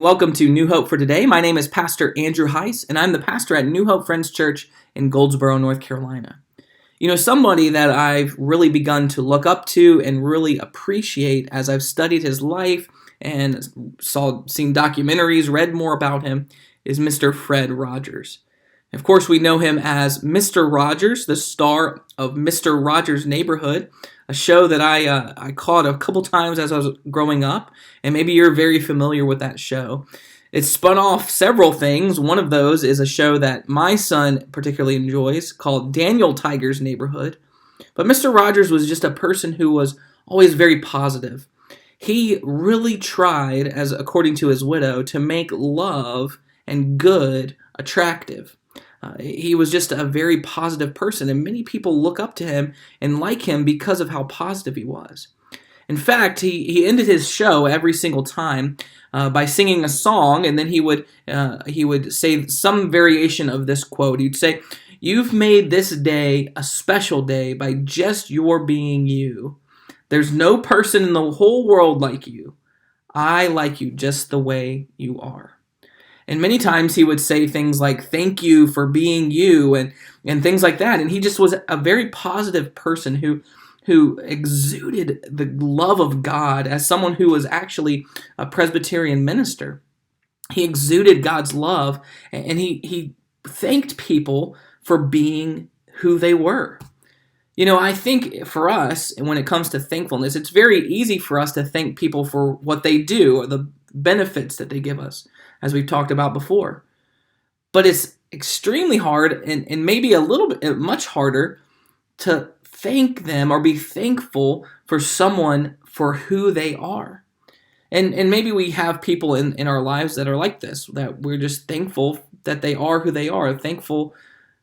Welcome to New Hope for Today. My name is Pastor Andrew Hise, and I'm the pastor at New Hope Friends Church in Goldsboro, North Carolina. You know, somebody that I've really begun to look up to and really appreciate as I've studied his life and seen documentaries, read more about him, is Mr. Fred Rogers. Of course, we know him as Mr. Rogers, the star of Mr. Rogers' Neighborhood, a show that I caught a couple times as I was growing up, and maybe you're very familiar with that show. It's spun off several things. One of those is a show that my son particularly enjoys called Daniel Tiger's Neighborhood. But Mr. Rogers was just a person who was always very positive. He really tried, as according to his widow, to make love and good attractive. He was just a very positive person, and many people look up to him and like him because of how positive he was. In fact, he ended his show every single time by singing a song, and then he would say some variation of this quote. He'd say, "You've made this day a special day by just your being you. There's no person in the whole world like you. I like you just the way you are." And many times he would say things like, "Thank you for being you," and things like that. And he just was a very positive person who exuded the love of God as someone who was actually a Presbyterian minister. He exuded God's love, and he thanked people for being who they were. You know, I think for us, when it comes to thankfulness, it's very easy for us to thank people for what they do or the benefits that they give us, as we've talked about before. But it's extremely hard and maybe a little bit much harder to thank them or be thankful for someone for who they are. And maybe we have people in our lives that are like this, that we're just thankful that they are who they are, thankful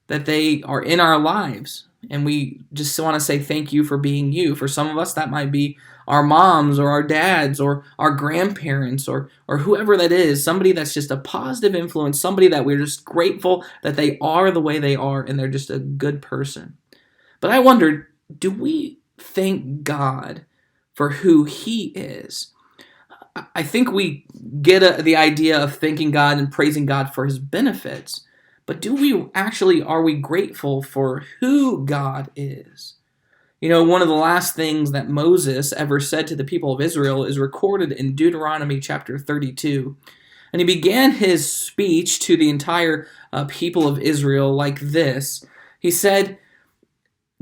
that they are in our lives. And we just want to say thank you for being you. For some of us, that might be our moms or our dads or our grandparents or whoever that is, somebody that's just a positive influence, somebody that we're just grateful that they are the way they are and they're just a good person. But I wondered, do we thank God for who He is? I think we get the idea of thanking God and praising God for His benefits. But are we grateful for who God is? You know, one of the last things that Moses ever said to the people of Israel is recorded in Deuteronomy chapter 32. And he began his speech to the entire people of Israel like this. He said,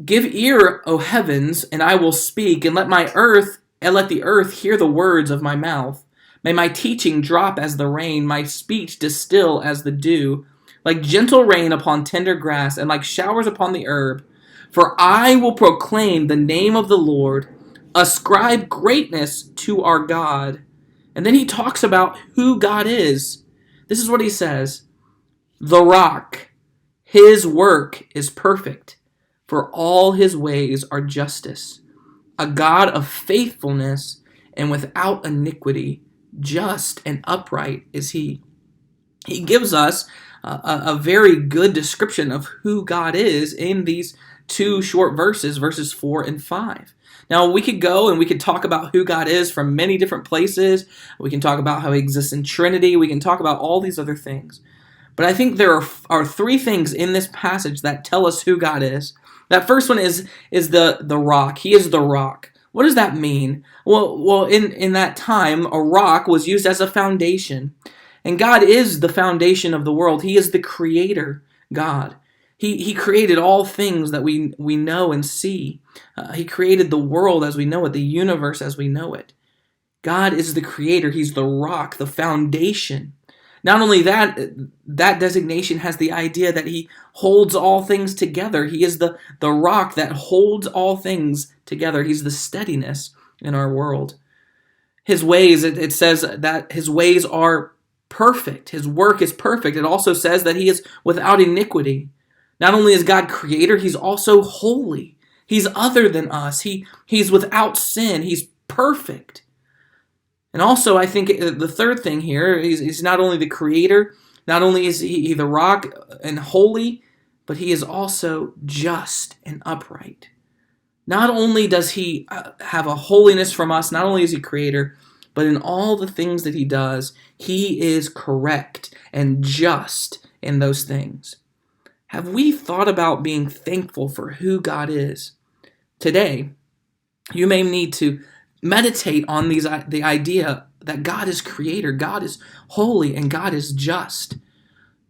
"Give ear, O heavens, and I will speak, and let the earth hear the words of my mouth. May my teaching drop as the rain, my speech distill as the dew, like gentle rain upon tender grass, and like showers upon the herb. For I will proclaim the name of the Lord, ascribe greatness to our God." And then he talks about who God is. This is what he says: "The rock, His work is perfect, for all His ways are justice. A God of faithfulness and without iniquity, just and upright is He." He gives us a very good description of who God is in these two short verses, verses 4 and 5. Now, we could go and we could talk about who God is from many different places. We can talk about how He exists in Trinity. We can talk about all these other things. But I think there are three things in this passage that tell us who God is. That first one is the rock. He is the rock. What does that mean? Well, in that time, a rock was used as a foundation. And God is the foundation of the world. He is the creator God. He created all things that we know and see. He created the world as we know it, the universe as we know it. God is the creator. He's the rock, the foundation. Not only that designation has the idea that He holds all things together. He is the rock that holds all things together. He's the steadiness in our world. His ways, it says that His ways are perfect. His work is perfect. It also says that He is without iniquity. Not only is God creator, He's also holy. He's other than us. He's without sin. He's perfect. And also, I think the third thing here is He's not only the creator, not only is He the rock and holy, but He is also just and upright. Not only does He have a holiness from us, not only is He creator, but in all the things that he does, he is correct and just in those things. Have we thought about being thankful for who God is? Today, you may need to meditate on the idea that God is creator, God is holy, and God is just.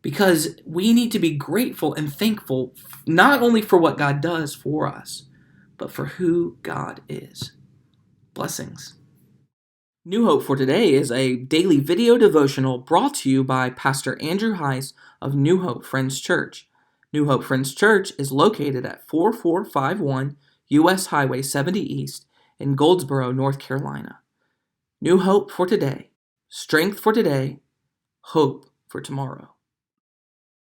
Because we need to be grateful and thankful not only for what God does for us, but for who God is. Blessings. New Hope for Today is a daily video devotional brought to you by Pastor Andrew Hise of New Hope Friends Church. New Hope Friends Church is located at 4451 U.S. Highway 70 East in Goldsboro, North Carolina. New Hope for Today. Strength for today. Hope for tomorrow.